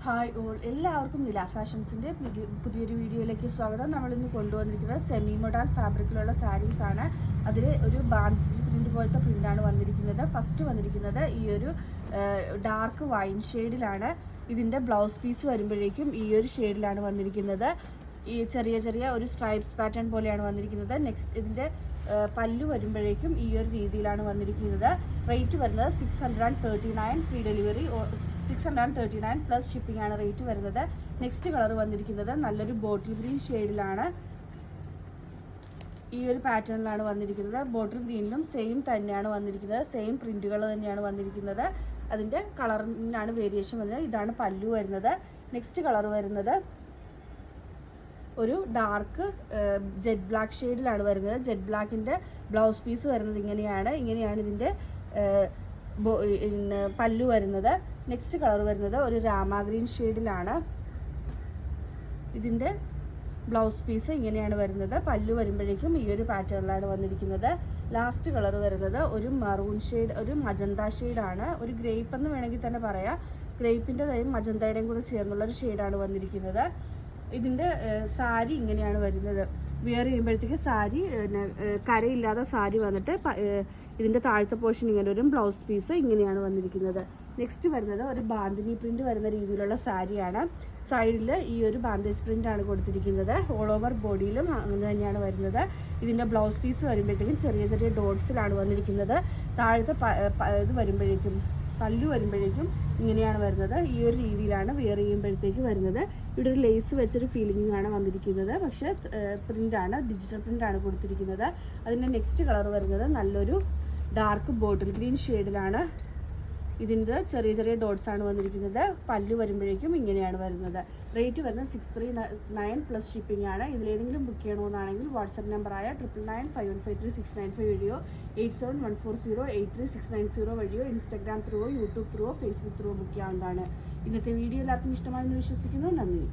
Hi all, എല്ലാവർക്കും നില ഫാഷൻസിൻ്റെ പുതിയൊരു വീഡിയോയിലേക്ക് സ്വാഗതം. നമ്മളിന്ന് കൊണ്ടുവന്നിരിക്കുന്നത് സെമി മോഡൽ ഫാബ്രിക്കിലുള്ള സാരീസാണ്. അതിൽ ഒരു ബാന്തിജ് പ്രിൻ്റ് പോലത്തെ പ്രിൻ്റാണ് വന്നിരിക്കുന്നത്. ഫസ്റ്റ് വന്നിരിക്കുന്നത് ഈ ഒരു ഡാർക്ക് വൈൻ ഷെയ്ഡിലാണ്. ഇതിൻ്റെ ബ്ലൗസ് പീസ് വരുമ്പോഴേക്കും ഈ ഒരു ഷെയ്ഡിലാണ് വന്നിരിക്കുന്നത്. ഈ ചെറിയ ചെറിയ ഒരു സ്ട്രൈപ്സ് പാറ്റേൺ പോലെയാണ് വന്നിരിക്കുന്നത്. നെക്സ്റ്റ് ഇതിൻ്റെ പല്ലു വരുമ്പോഴേക്കും ഈ ഒരു രീതിയിലാണ് വന്നിരിക്കുന്നത്. റേറ്റ് വരുന്നത് 639, ഫ്രീ ഡെലിവറി 639 പ്ലസ് ഷിപ്പിംഗ് ആണ് റേറ്റ് വരുന്നത്. നെക്സ്റ്റ് കളർ വന്നിരിക്കുന്നത് നല്ലൊരു ബോട്ടിൽ ഗ്രീൻ ഷെയ്ഡിലാണ്. ഈ ഒരു പാറ്റേണിലാണ് വന്നിരിക്കുന്നത്. ബോട്ടിൽ ഗ്രീനിലും സെയിം തന്നെയാണ് വന്നിരിക്കുന്നത്. സെയിം പ്രിന്റുകൾ തന്നെയാണ് വന്നിരിക്കുന്നത്. അതിൻ്റെ കളറിനാണ് വേരിയേഷൻ വരുന്നത്. ഇതാണ് പല്ലു വരുന്നത്. നെക്സ്റ്റ് കളർ വരുന്നത് ഒരു ഡാർക്ക് ജെറ്റ് ബ്ലാക്ക് ഷെയ്ഡിലാണ് വരുന്നത്. ജെറ്റ് ബ്ലാക്കിൻ്റെ ബ്ലൗസ് പീസ് വരുന്നത് ഇങ്ങനെയാണ് ഇതിൻ്റെ പല്ലു വരുന്നത്. നെക്സ്റ്റ് കളർ വരുന്നത് ഒരു രാമ ഗ്രീൻ ഷെയ്ഡിലാണ്. ഇതിൻ്റെ ബ്ലൗസ് പീസ് ഇങ്ങനെയാണ് വരുന്നത്. പല്ലു വരുമ്പോഴേക്കും ഈ ഒരു പാറ്റേണിലാണ് വന്നിരിക്കുന്നത്. ലാസ്റ്റ് കളർ വരുന്നത് ഒരു മറൂൺ ഷെയ്ഡ്, ഒരു മജന്ത ഷെയ്ഡാണ്. ഒരു ഗ്രേപ്പ് എന്ന് വേണമെങ്കിൽ തന്നെ പറയാം. ഗ്രേപ്പിൻ്റെതായും മജന്തയുടെയും കൂടെ ചേർന്നുള്ള ഒരു ഷെയ്ഡാണ് വന്നിരിക്കുന്നത്. ഇതിൻ്റെ സാരി ഇങ്ങനെയാണ് വരുന്നത്. വെയർ ചെയ്യുമ്പോഴത്തേക്ക് സാരി കരയില്ലാതെ സാരി വന്നിട്ട് ഇതിൻ്റെ താഴത്തെ പോർഷൻ ഇങ്ങനെ വരും. ബ്ലൗസ് പീസ് ഇങ്ങനെയാണ് വന്നിരിക്കുന്നത്. നെക്സ്റ്റ് വരുന്നത് ഒരു ബാന്തിനി പ്രിന്റ് വരുന്ന രീതിയിലുള്ള സാരിയാണ്. സൈഡിൽ ഈ ഒരു ബാന്ദേജ് പ്രിന്റ് ആണ് കൊടുത്തിരിക്കുന്നത്. ഓൾ ഓവർ ബോഡിയിലും അങ്ങനെ തന്നെയാണ് വരുന്നത്. ഇതിൻ്റെ ബ്ലൗസ് പീസ് വരുമ്പോഴത്തേക്കും ചെറിയ ചെറിയ ഡോട്ട്സിലാണ് വന്നിരിക്കുന്നത്. താഴത്തെ ഇത് വരുമ്പോഴേക്കും പല്ലു വരുമ്പോഴേക്കും ഇങ്ങനെയാണ് വരുന്നത്. ഈ ഒരു രീതിയിലാണ് വെയർ ചെയ്യുമ്പോഴത്തേക്ക് വരുന്നത്. ഇവിടെ ഒരു ലേസ് വെച്ചൊരു ഫീലിംഗ് ആണ് വന്നിരിക്കുന്നത്. പക്ഷേ പ്രിൻ്റാണ്, ഡിജിറ്റൽ പ്രിൻ്റാണ് കൊടുത്തിരിക്കുന്നത്. അതിൻ്റെ നെക്സ്റ്റ് കളർ വരുന്നത് നല്ലൊരു ഡാർക്ക് ബോട്ടിൽ ഗ്രീൻ ഷെയ്ഡിലാണ്. ഇതിൻ്റെ ചെറിയ ചെറിയ ഡോട്ട്സ് ആണ് വന്നിരിക്കുന്നത്. പല്ലു വരുമ്പോഴേക്കും ഇങ്ങനെയാണ് വരുന്നത്. റേറ്റ് വരുന്നത് 639 പ്ലസ് ഷിപ്പിംഗ് ആണ്. ഇതിലേതെങ്കിലും ബുക്ക് ചെയ്യണമെന്നാണെങ്കിൽ വാട്സപ്പ് നമ്പറായ 99515369 വഴിയോ 8714083690 വഴിയോ ഇൻസ്റ്റാഗ്രാം ത്രൂവോ യൂട്യൂബ് ത്രൂവോ ഫേസ്ബുക്ക് ത്രൂവോ ബുക്ക് ചെയ്യാവുന്നതാണ്. ഇന്നത്തെ വീഡിയോ എല്ലാവർക്കും ഇഷ്ടമായെന്ന് വിശ്വസിക്കുന്നു. നന്ദി.